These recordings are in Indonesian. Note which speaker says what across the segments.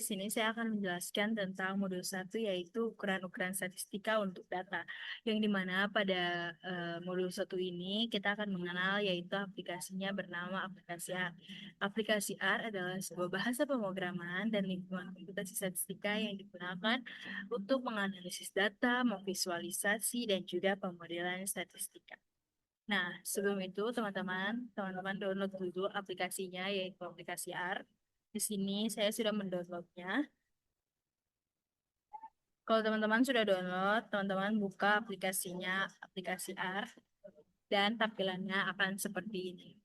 Speaker 1: di sini saya akan menjelaskan tentang modul satu yaitu ukuran-ukuran statistika untuk data. Yang dimana pada modul satu ini kita akan mengenal yaitu aplikasinya bernama aplikasi R. Aplikasi R adalah sebuah bahasa pemrograman dan lingkungan komputasi statistika yang digunakan untuk menganalisis data, memvisualisasi, dan juga pemodelan statistika. Nah, sebelum itu teman-teman download dulu aplikasinya yaitu aplikasi R. Di sini saya sudah mendownloadnya. Kalau teman-teman sudah download, teman-teman buka aplikasinya, aplikasi R, dan tampilannya akan seperti ini.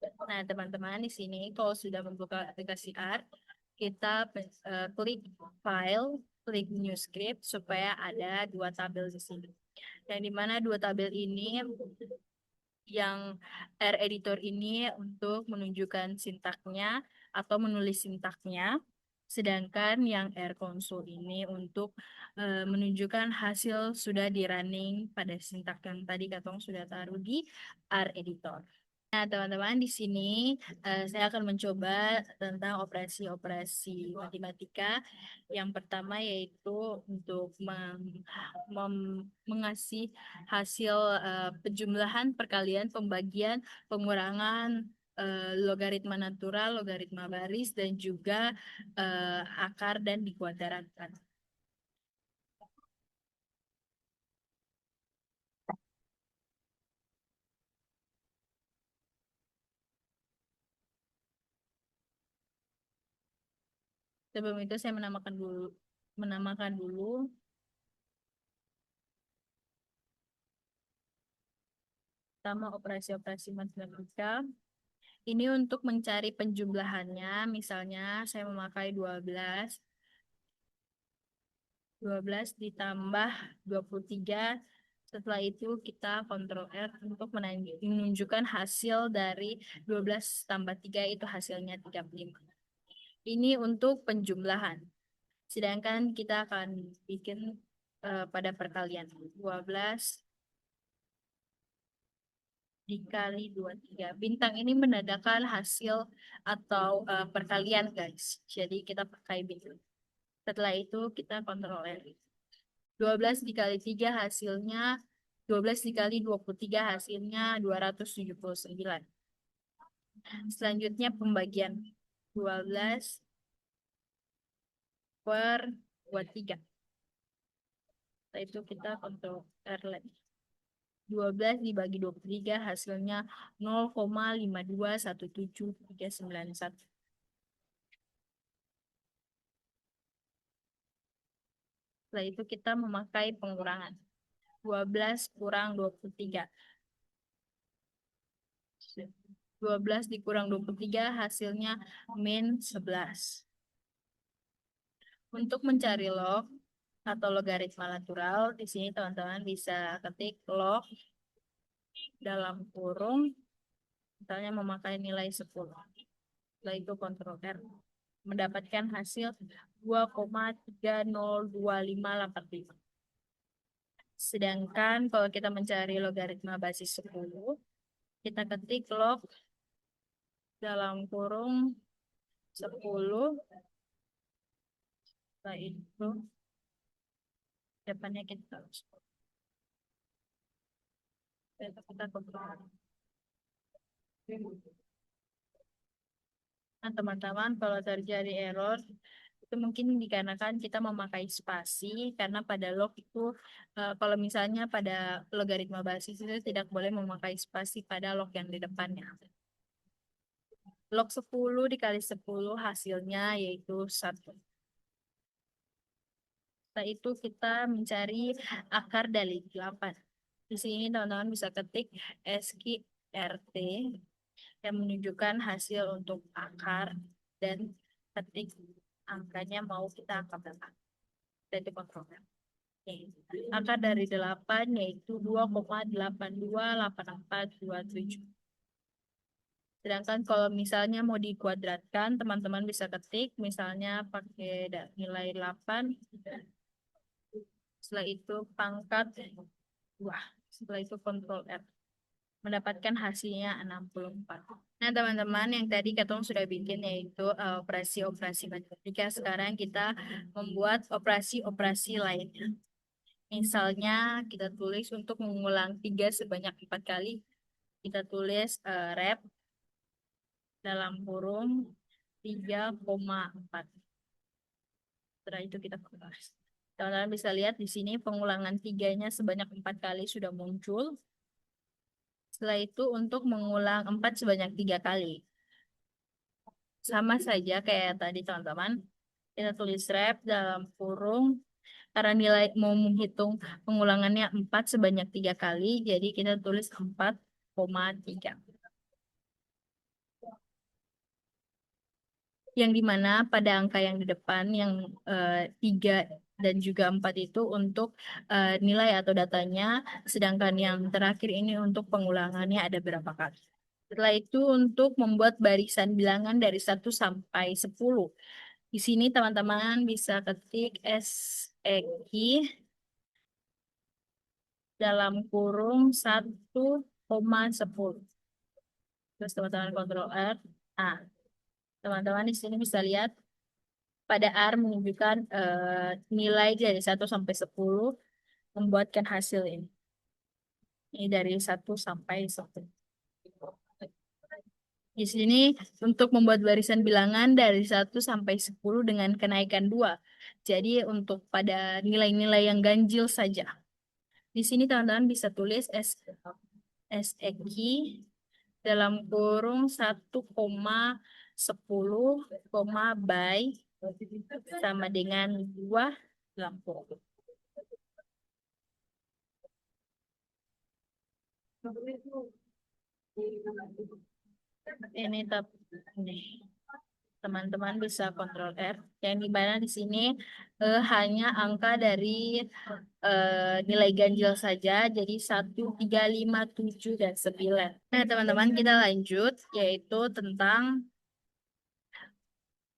Speaker 1: Nah, teman-teman di sini kalau sudah membuka aplikasi R, kita klik file, klik new script supaya ada dua tabel di sini. Yang dimana dua tabel ini yang R editor ini untuk menunjukkan sintaknya atau menulis sintaknya, sedangkan yang R console ini untuk menunjukkan hasil sudah di running pada sintak yang tadi Katong sudah taruh di R editor. Nah, teman-teman, di sini saya akan mencoba tentang operasi-operasi matematika. Yang pertama yaitu untuk mengasih hasil penjumlahan, perkalian, pembagian, pengurangan, logaritma natural, logaritma baris, dan juga akar dan dikuadratkan. Sebelum itu saya menamakan dulu pertama operasi-operasi matematika. Ini untuk mencari penjumlahannya, misalnya saya memakai 12 ditambah 23. Setelah itu kita kontrol R untuk menunjukkan hasil dari 12 tambah 3 itu hasilnya 35. Ini untuk penjumlahan. Sedangkan kita akan bikin pada perkalian. 12 dikali 23. Bintang ini menandakan hasil atau perkalian, guys. Jadi kita pakai bintang. Setelah itu kita kontrol R. 12 dikali 3 hasilnya 12 dikali 23 hasilnya 279. Selanjutnya pembagian 12 per 23. Setelah itu kita kontrol R lagi. 12 dibagi 23 hasilnya 0,5217391. Setelah itu kita memakai pengurangan. 12 kurang 23. 12 dikurang 23 hasilnya min 11. Untuk mencari log atau logaritma natural, di sini teman-teman bisa ketik log dalam kurung, misalnya memakai nilai 10. Setelah itu kontrol R. Mendapatkan hasil 2,30255. Sedangkan kalau kita mencari logaritma basis 10, kita ketik log dalam kurung 10. Setelah itu depannya kita harus kontrol. Nah, teman-teman, kalau terjadi error, itu mungkin dikarenakan kita memakai spasi, karena pada log itu, kalau misalnya pada logaritma basis itu tidak boleh memakai spasi pada log yang di depannya. Log 10 dikali 10 hasilnya yaitu 1. Setelah itu kita mencari akar dari 8. Di sini teman-teman bisa ketik SQRT yang menunjukkan hasil untuk akar dan ketik angkanya mau kita angkat berapa. Dari kontrolnya. Akar dari 8 yaitu 2,828427. Sedangkan kalau misalnya mau dikuadratkan, teman-teman bisa ketik misalnya pakai nilai 8. Setelah itu pangkat 2. Setelah itu kontrol R. mendapatkan hasilnya 64. Nah, teman-teman, yang tadi Katong sudah bikin yaitu operasi-operasi matematika. Sekarang kita membuat operasi-operasi lainnya. Misalnya, kita tulis untuk mengulang 3 sebanyak 4 kali. Kita tulis rep dalam kurung 3,4. Setelah itu kita bahas. Teman-teman bisa lihat di sini pengulangan 3-nya sebanyak 4 kali sudah muncul. Setelah itu untuk mengulang 4 sebanyak 3 kali. Sama saja kayak tadi teman-teman. Kita tulis rep dalam kurung. Karena nilai mau menghitung pengulangannya 4 sebanyak 3 kali. Jadi kita tulis 4,3. Yang dimana pada angka yang di depan yang 3 dan juga 4 itu untuk nilai atau datanya, sedangkan yang terakhir ini untuk pengulangannya ada berapa kali. Setelah itu untuk membuat barisan bilangan dari 1 sampai 10. Di sini teman-teman bisa ketik SEQ dalam kurung 1,10. Terus teman-teman kontrol R. Nah, teman-teman di sini bisa lihat pada R menunjukkan nilai dari 1 sampai 10 membuatkan hasil ini. Ini dari 1 sampai 10. Di sini untuk membuat barisan bilangan dari 1 sampai 10 dengan kenaikan 2. Jadi untuk pada nilai-nilai yang ganjil saja. Di sini teman-teman bisa tulis SEQ dalam kurung 1,10, by sama dengan 2 dalam kurung. Ini teman-teman bisa kontrol R yang dimana di sini hanya angka dari nilai ganjil saja, jadi 1, 3, 5, 7 dan 9. Nah, teman-teman kita lanjut yaitu tentang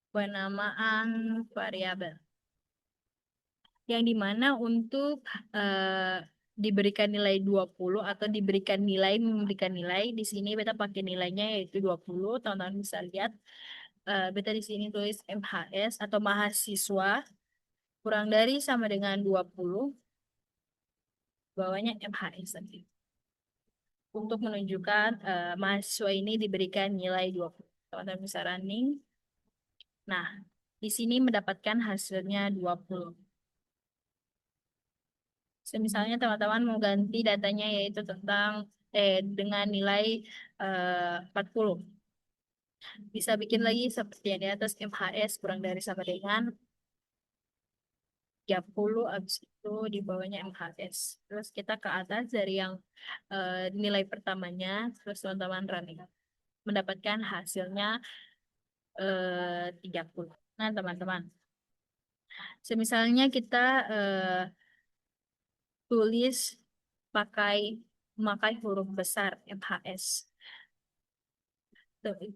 Speaker 1: penamaan variabel yang dimana untuk diberikan nilai 20 atau memberikan nilai di sini beta pakai nilainya yaitu 20. Teman-teman bisa lihat beta di sini tulis MHS atau mahasiswa kurang dari sama dengan 20, bawahnya MHS nanti. Untuk menunjukkan mahasiswa ini diberikan nilai 20. Teman-teman bisa running. Nah, di sini mendapatkan hasilnya 20. Misalnya teman-teman mau ganti datanya yaitu dengan nilai 40. Bisa bikin lagi seperti yang di atas MHS kurang dari sama dengan 30, habis itu di bawahnya MHS. Terus kita ke atas dari yang nilai pertamanya, terus teman-teman running. Mendapatkan hasilnya 30. Nah, teman-teman. Misalnya kita tulis memakai huruf besar MHS.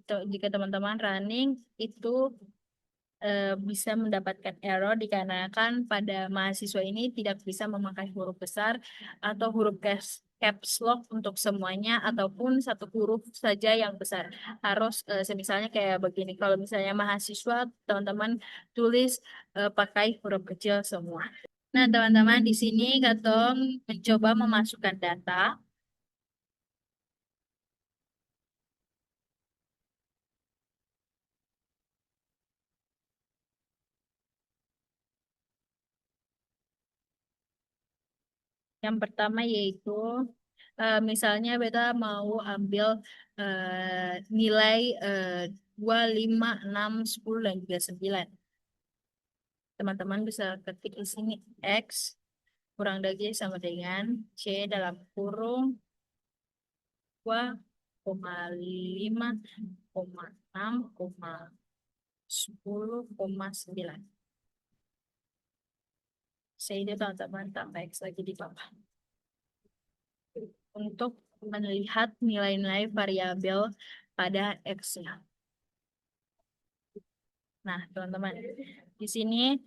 Speaker 1: Jika teman-teman running itu bisa mendapatkan error dikarenakan pada mahasiswa ini tidak bisa memakai huruf besar atau huruf caps lock untuk semuanya ataupun satu huruf saja yang besar. Harus misalnya kayak begini. Kalau misalnya mahasiswa, teman-teman tulis pakai huruf kecil semua. Nah, teman-teman di sini Katong mencoba memasukkan data. Yang pertama yaitu misalnya beta mau ambil nilai 2, 5, 6, 10, dan juga 9. Teman-teman bisa ketik di sini X kurang dari sama dengan C dalam kurung 2,5,6,10,9. Saya itu teman-teman tambah X lagi di bawah. Untuk melihat nilai-nilai variabel pada X-nya. Nah, teman-teman, di sini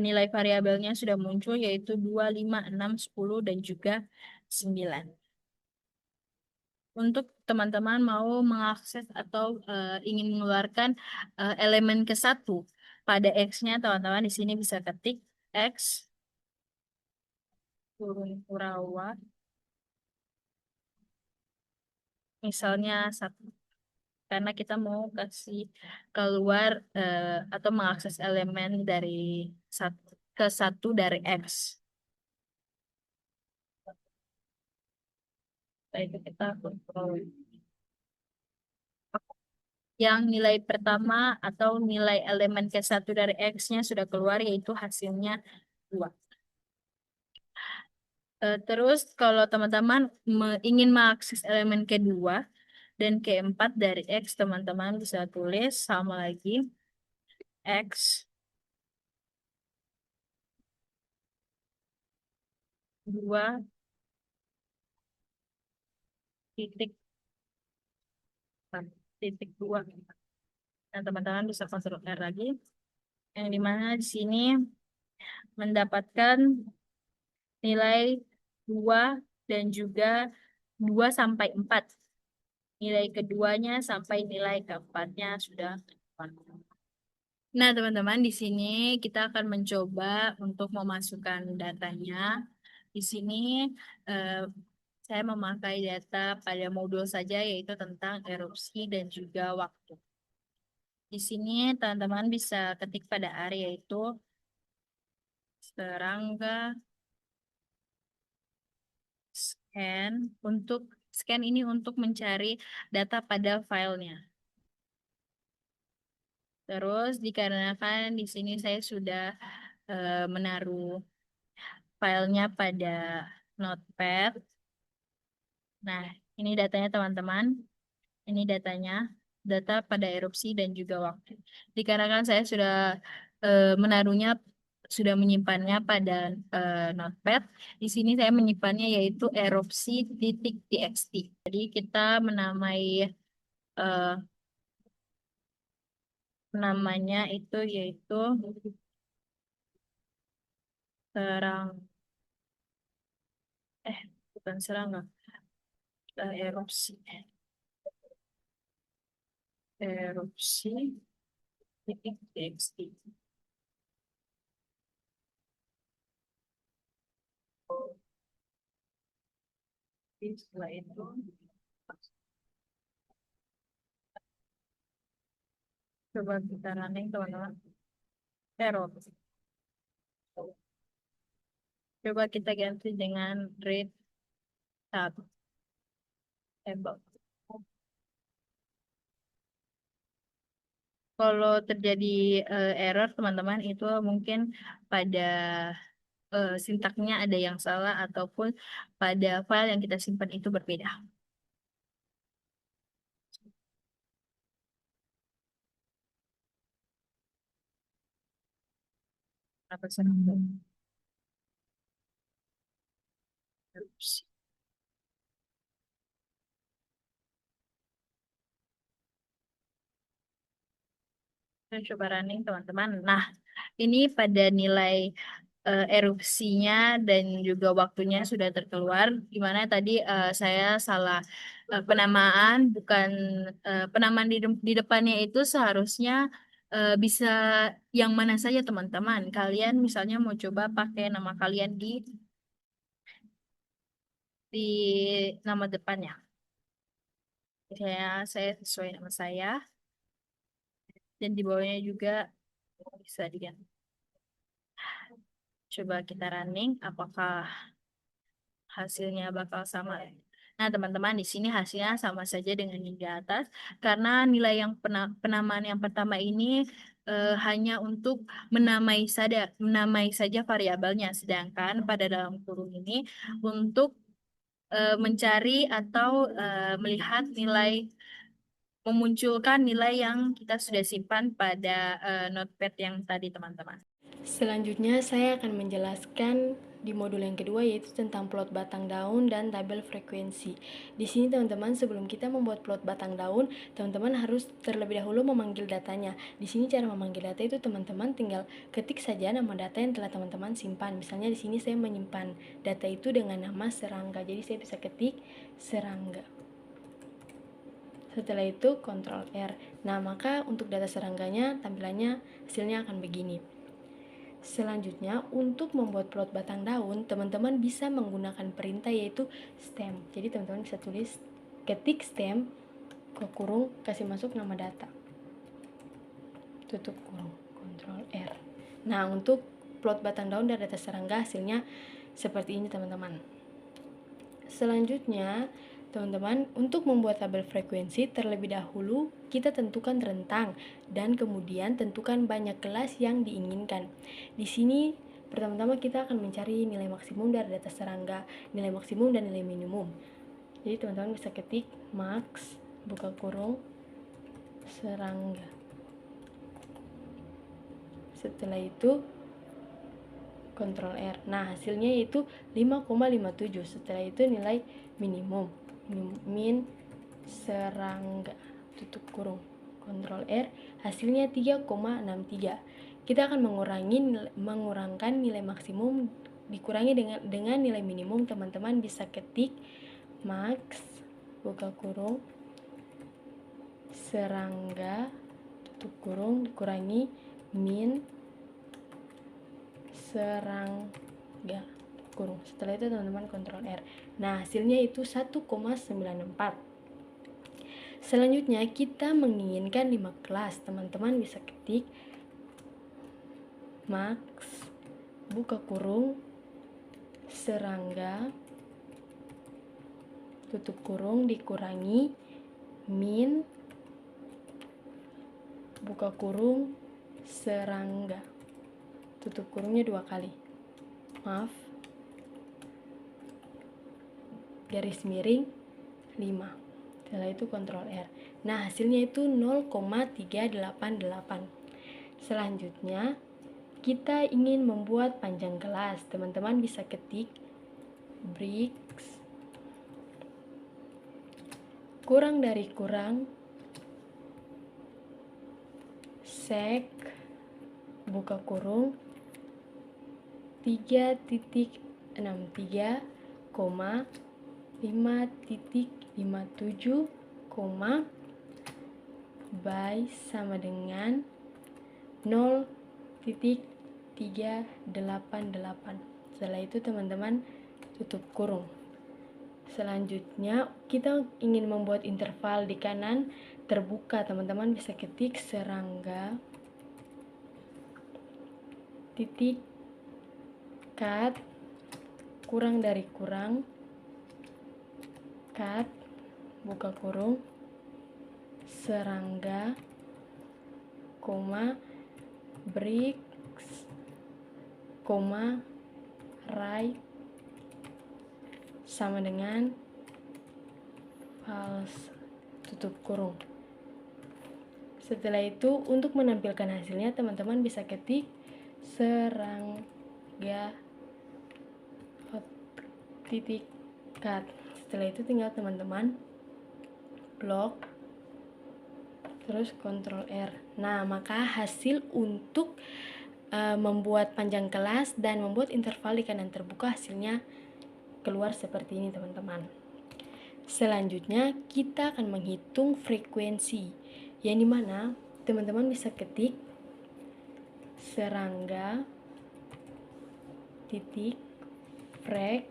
Speaker 1: nilai variabelnya sudah muncul yaitu 2, 5, 6, 10, dan juga 9. untuk teman-teman mau mengakses atau ingin mengeluarkan elemen ke satu pada X-nya, teman-teman di sini bisa ketik X turun Kurawa, misalnya satu, karena kita mau kasih keluar atau mengakses elemen dari satu ke satu dari X. Setelah itu kita kontrol. Yang nilai pertama atau nilai elemen ke satu dari X-nya sudah keluar, yaitu hasilnya 2. Terus kalau teman-teman ingin mengakses elemen kedua dan keempat dari X, teman-teman bisa tulis sama lagi X 2 titik 2. Nah, teman-teman bisa kontrol R lagi, yang dimana di sini mendapatkan nilai 2 dan juga 2 sampai 4. Nilai keduanya sampai nilai keempatnya sudah keluar. Nah, teman-teman, di sini kita akan mencoba untuk memasukkan datanya. Di sini eh, saya memakai data pada modul saja, yaitu tentang erupsi dan juga waktu. Di sini teman-teman bisa ketik pada area yaitu serangga scan, untuk scan ini untuk mencari data pada filenya. Terus dikarenakan di sini saya sudah menaruh filenya pada Notepad. Nah, ini datanya teman-teman. Ini datanya, data pada erupsi dan juga waktu. Dikarenakan saya sudah menaruhnya, sudah menyimpannya pada Notepad. Di sini saya menyimpannya yaitu erupsi titik txt. Jadi kita menamai eh, namanya itu yaitu serang, bukan serangga, erupsi, erupsi titik txt. Jadi setelah itu coba kita running teman-teman. Error. Coba kita ganti dengan read tab about. Kalau terjadi error teman-teman, itu mungkin pada sintaknya ada yang salah ataupun pada file yang kita simpan itu berbeda. Apa senang? Kita coba running teman-teman. Nah, ini pada nilai erupsinya dan juga waktunya sudah terkeluar. Gimana tadi saya salah penamaan, bukan penamaan di depannya itu seharusnya bisa yang mana saja teman-teman. Kalian misalnya mau coba pakai nama kalian di nama depannya. Saya sesuai nama saya dan di bawahnya juga bisa diganti. Coba kita running, apakah hasilnya bakal sama? Nah, teman-teman, di sini hasilnya sama saja dengan yang di atas karena nilai yang penamaan yang pertama ini hanya untuk menamai saja variabelnya, sedangkan pada dalam kurung ini untuk mencari atau melihat nilai, memunculkan nilai yang kita sudah simpan pada notepad yang tadi, teman-teman.
Speaker 2: Selanjutnya saya akan menjelaskan di modul yang kedua, yaitu tentang plot batang daun dan tabel frekuensi. Di sini teman-teman, sebelum kita membuat plot batang daun, teman-teman harus terlebih dahulu memanggil datanya. Di sini cara memanggil data itu teman-teman tinggal ketik saja nama data yang telah teman-teman simpan. Misalnya di sini saya menyimpan data itu dengan nama serangga. Jadi saya bisa ketik serangga. Setelah itu Ctrl R. Nah, maka untuk data serangganya tampilannya hasilnya akan begini. Selanjutnya, untuk membuat plot batang daun, teman-teman bisa menggunakan perintah yaitu stem. Jadi teman-teman bisa tulis ketik stem, buka kurung, kasih masuk nama data, tutup kurung, Ctrl R. Nah, untuk plot batang daun dan data serangga hasilnya seperti ini teman-teman. Selanjutnya, teman-teman, untuk membuat tabel frekuensi terlebih dahulu kita tentukan rentang dan kemudian tentukan banyak kelas yang diinginkan. Di sini pertama-tama kita akan mencari nilai maksimum dari data serangga, nilai maksimum dan nilai minimum. Jadi teman-teman bisa ketik max, buka kurung, serangga. Setelah itu Ctrl R. Nah, hasilnya yaitu 5,57. Setelah itu nilai minimum, min serangga, tutup kurung, Ctrl R. Hasilnya 3,63. Kita akan mengurangkan nilai maksimum dikurangi dengan nilai minimum. Teman-teman bisa ketik max, buka kurung, serangga, tutup kurung, dikurangi min serangga, kurung. Setelah itu teman-teman Ctrl R. Nah, hasilnya itu 1,94. Selanjutnya kita menginginkan 5 kelas. Teman-teman bisa ketik max, buka kurung, serangga, tutup kurung, dikurangi min, buka kurung, serangga, tutup kurungnya 2 kali, maaf, garis miring 5. Setelah itu Ctrl R. Nah, hasilnya itu 0,388. Selanjutnya kita ingin membuat panjang kelas. Teman-teman bisa ketik bricks, kurang dari kurang, sek, buka kurung, 3.63, 5.57, by sama dengan 0.388. Setelah itu teman-teman tutup kurung. Selanjutnya kita ingin membuat interval di kanan terbuka. Teman-teman bisa ketik serangga titik cut, kurang dari kurang, cut, buka kurung, serangga, koma, bricks, koma, right, sama dengan false, tutup kurung. Setelah itu untuk menampilkan hasilnya teman-teman bisa ketik serangga titik cut. Setelah itu tinggal teman-teman blok, terus Ctrl R. Nah, maka hasil untuk membuat panjang kelas dan membuat interval di kanan terbuka hasilnya keluar seperti ini teman-teman. Selanjutnya kita akan menghitung frekuensi, yang dimana teman-teman bisa ketik serangga titik frek,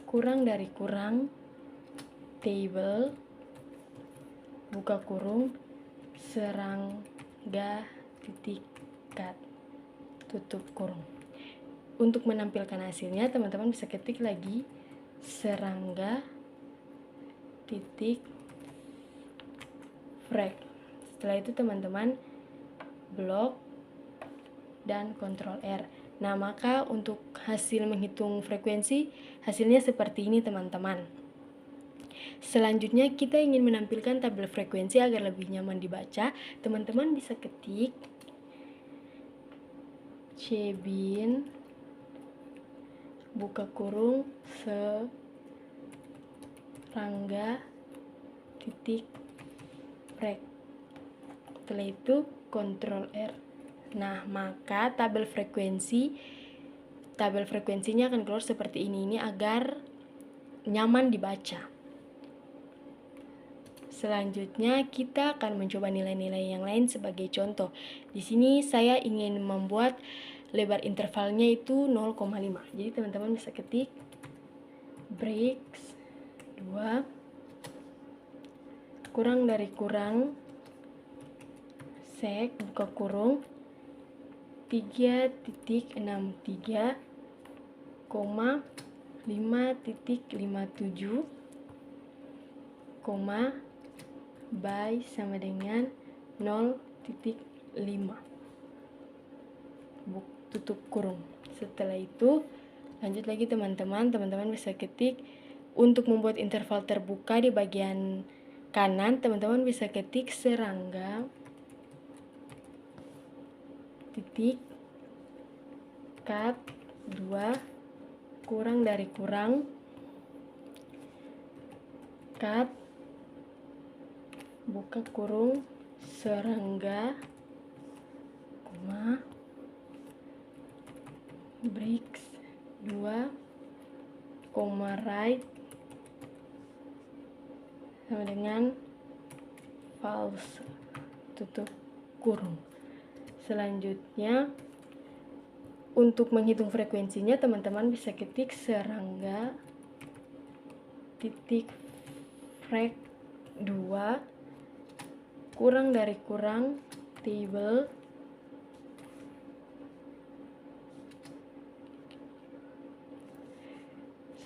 Speaker 2: kurang dari kurang, table, buka kurung, serangga titik cut, tutup kurung. Untuk menampilkan hasilnya teman-teman bisa ketik lagi serangga titik frek. Setelah itu teman-teman blok dan Ctrl R. Nah, maka untuk hasil menghitung frekuensi hasilnya seperti ini teman-teman. Selanjutnya kita ingin menampilkan tabel frekuensi agar lebih nyaman dibaca. Teman-teman bisa ketik cbin, buka kurung, serangga titik frek. Setelah itu Ctrl R. Nah, maka tabel frekuensinya akan keluar seperti ini agar nyaman dibaca. Selanjutnya, kita akan mencoba nilai-nilai yang lain sebagai contoh. Di sini saya ingin membuat lebar intervalnya itu 0,5. Jadi teman-teman bisa ketik breaks 2 kurang dari kurang sek buka kurung 3.63, 5.57, by sama dengan 0.5 tutup kurung. Setelah itu lanjut lagi teman-teman bisa ketik untuk membuat interval terbuka di bagian kanan, teman-teman bisa ketik serangga titik cut 2 kurang dari kurang cut buka kurung serangga koma breaks 2 right sama dengan false tutup kurung. Selanjutnya untuk menghitung frekuensinya teman-teman bisa ketik serangga titik frek 2 kurang dari kurang table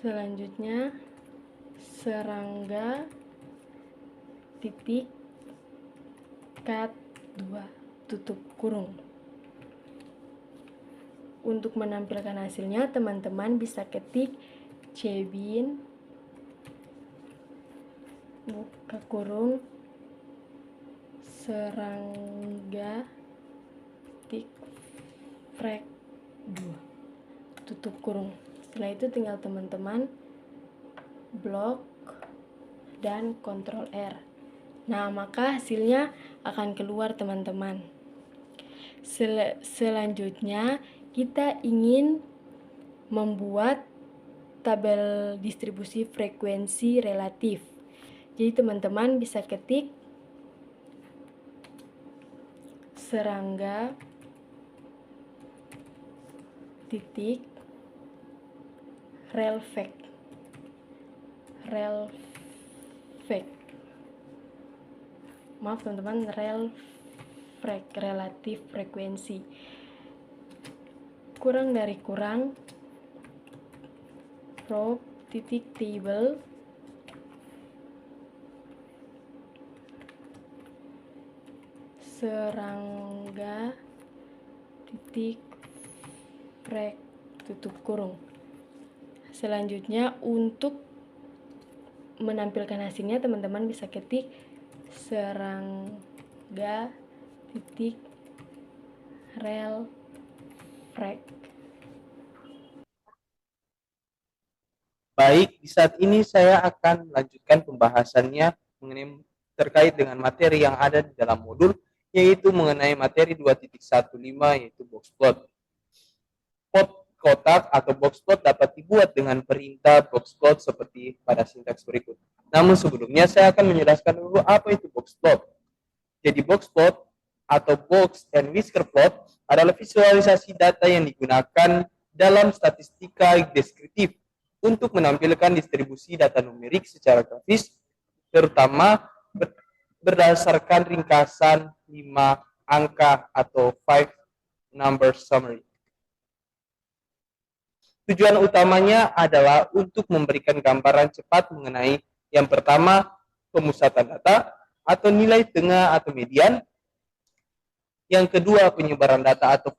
Speaker 2: selanjutnya serangga titik cut 2 tutup kurung. Untuk menampilkan hasilnya teman-teman bisa ketik cebin buka kurung serangga titik frek 2 tutup kurung. Setelah itu tinggal teman-teman blok dan Ctrl R. Nah, maka hasilnya akan keluar teman-teman. Selanjutnya kita ingin membuat tabel distribusi frekuensi relatif. Jadi teman-teman bisa ketik serangga titik relvec maaf teman-teman relatif frekuensi kurang dari kurang probe titik table serangga titik frek tutup kurung. Selanjutnya untuk menampilkan hasilnya teman-teman bisa ketik serangga titik rel frek.
Speaker 3: Baik, di saat ini saya akan melanjutkan pembahasannya mengenai terkait dengan materi yang ada di dalam modul, yaitu mengenai materi 2.15 yaitu box plot. Plot kotak atau box plot dapat dibuat dengan perintah box plot seperti pada sintaks berikut. Namun sebelumnya saya akan menjelaskan dulu apa itu box plot. Jadi box plot atau box and whisker plot adalah visualisasi data yang digunakan dalam statistika deskriptif untuk menampilkan distribusi data numerik secara grafis, terutama berdasarkan ringkasan 5 angka atau 5 number summary. Tujuan utamanya adalah untuk memberikan gambaran cepat mengenai yang pertama, pemusatan data atau nilai tengah atau median. Yang kedua, penyebaran data atau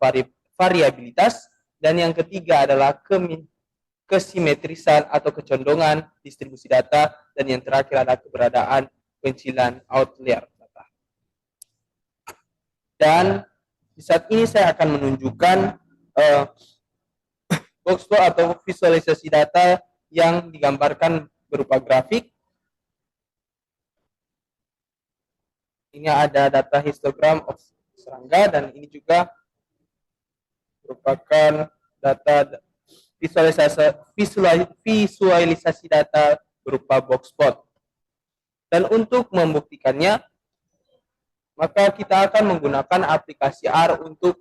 Speaker 3: variabilitas. Dan yang ketiga adalah kesimetrisan atau kecondongan distribusi data. Dan yang terakhir adalah keberadaan pencilan outlier data. Dan di saat ini saya akan menunjukkan box plot atau visualisasi data yang digambarkan berupa grafik. Ini ada data histogram of serangga dan ini juga merupakan data visualisasi data berupa box plot. Dan untuk membuktikannya, maka kita akan menggunakan aplikasi R untuk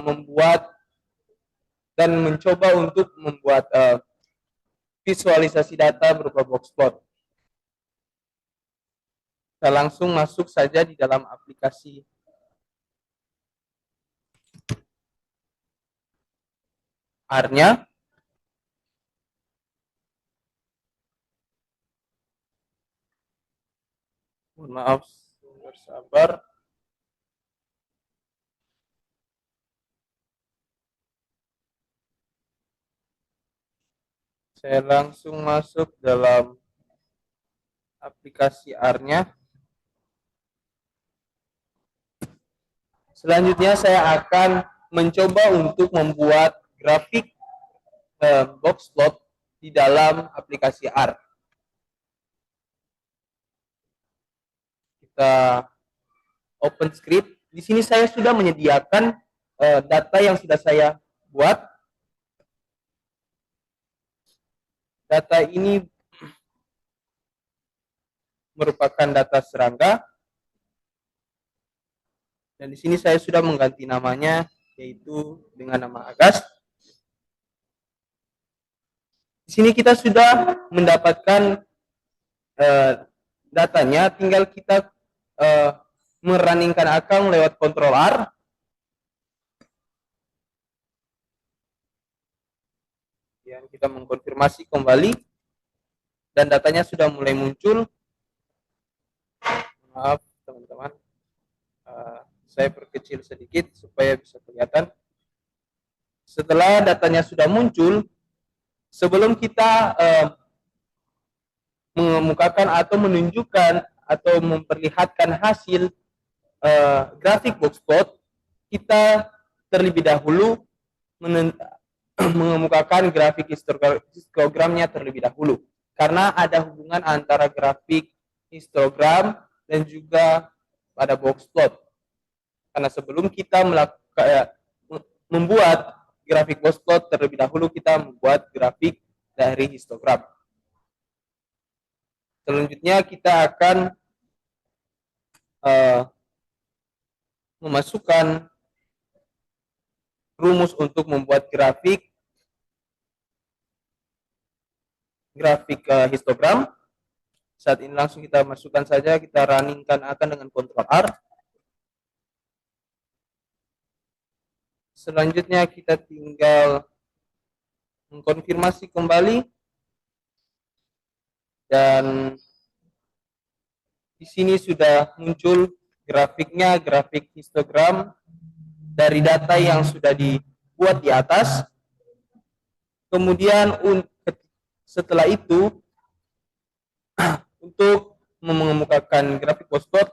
Speaker 3: membuat dan mencoba untuk membuat visualisasi data berupa box plot. Kita langsung masuk saja di dalam aplikasi R-nya. Mohon maaf, bersabar. Saya langsung masuk dalam aplikasi R-nya. Selanjutnya saya akan mencoba untuk membuat grafik box plot di dalam aplikasi R. Kita open script. Di sini saya sudah menyediakan data yang sudah saya buat. Data ini merupakan data serangga. Dan di sini saya sudah mengganti namanya, yaitu dengan nama Agas. Di sini kita sudah mendapatkan datanya, tinggal kita merunningkan account lewat Ctrl R. Dan kita mengkonfirmasi kembali, dan datanya sudah mulai muncul. Maaf teman-teman, saya perkecil sedikit supaya bisa kelihatan. Setelah datanya sudah muncul, sebelum kita mengemukakan atau menunjukkan atau memperlihatkan hasil grafik box plot, kita terlebih dahulu mengemukakan grafik histogramnya terlebih dahulu, karena ada hubungan antara grafik histogram dan juga pada box plot. Karena sebelum kita membuat grafik box plot, terlebih dahulu kita membuat grafik dari histogram. Selanjutnya kita akan memasukkan rumus untuk membuat grafik histogram. Saat ini langsung kita masukkan saja, kita runningkan akan dengan Ctrl R. Selanjutnya kita tinggal mengkonfirmasi kembali, dan di sini sudah muncul grafiknya, grafik histogram dari data yang sudah dibuat di atas. Kemudian setelah itu untuk mengemukakan grafik box plot,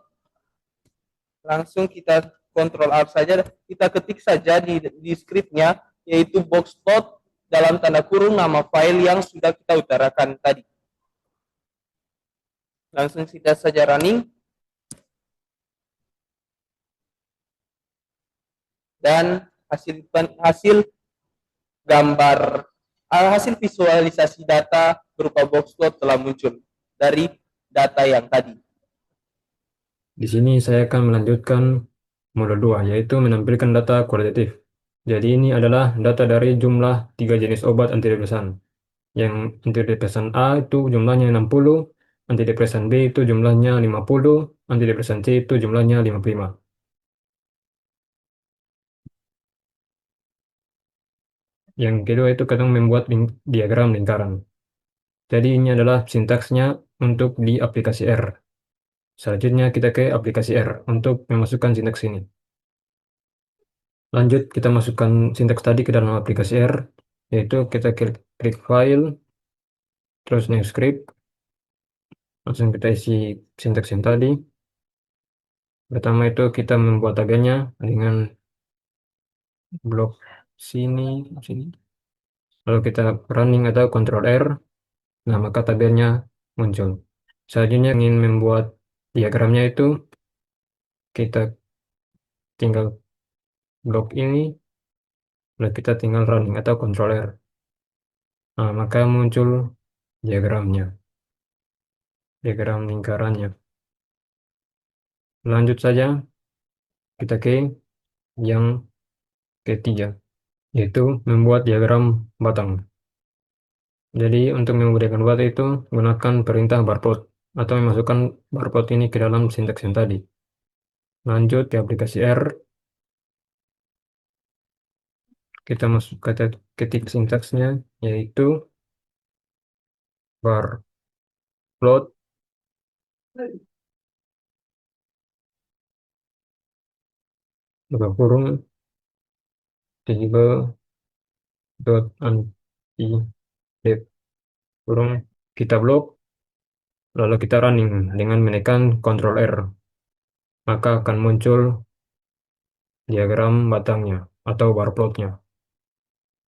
Speaker 3: langsung kita Ctrl R saja, kita ketik saja di scriptnya, yaitu box plot dalam tanda kurung nama file yang sudah kita utarakan tadi. Langsung kita saja running, dan hasil gambar, hasil visualisasi data berupa box plot telah muncul dari data yang tadi.
Speaker 4: Di sini saya akan melanjutkan modul 2, yaitu menampilkan data kualitatif. Jadi ini adalah data dari jumlah 3 jenis obat antidepresan. Yang antidepresan A itu jumlahnya 60, antidepresan B itu jumlahnya 50, antidepresan C itu jumlahnya 55. Yang kedua itu kita membuat diagram lingkaran. Jadi ini adalah sintaksnya untuk di aplikasi R. Selanjutnya kita ke aplikasi R untuk memasukkan sintaks ini. Lanjut, kita masukkan sintaks tadi ke dalam aplikasi R, yaitu kita klik file, terus new script. Langsung kita isi sintaks yang tadi. Pertama itu kita membuat tabelnya dengan blok sini. Lalu kita running atau Ctrl R, nah maka tabelnya muncul. Selanjutnya ingin membuat diagramnya itu, kita tinggal blok ini, lalu kita tinggal running atau Ctrl R. Nah, maka muncul diagramnya. diagram lingkarannya. Lanjut saja kita ke yang ketiga, yaitu membuat diagram batang. Jadi untuk membuat diagram batang itu gunakan perintah barplot atau memasukkan barplot ini ke dalam sintaks yang tadi. Lanjut di aplikasi R, kita masuk ketik sintaksnya, yaitu barplot buka kurung table dot anti def kurung kita blok, lalu kita running dengan menekan Ctrl R, maka akan muncul diagram batangnya atau bar plotnya.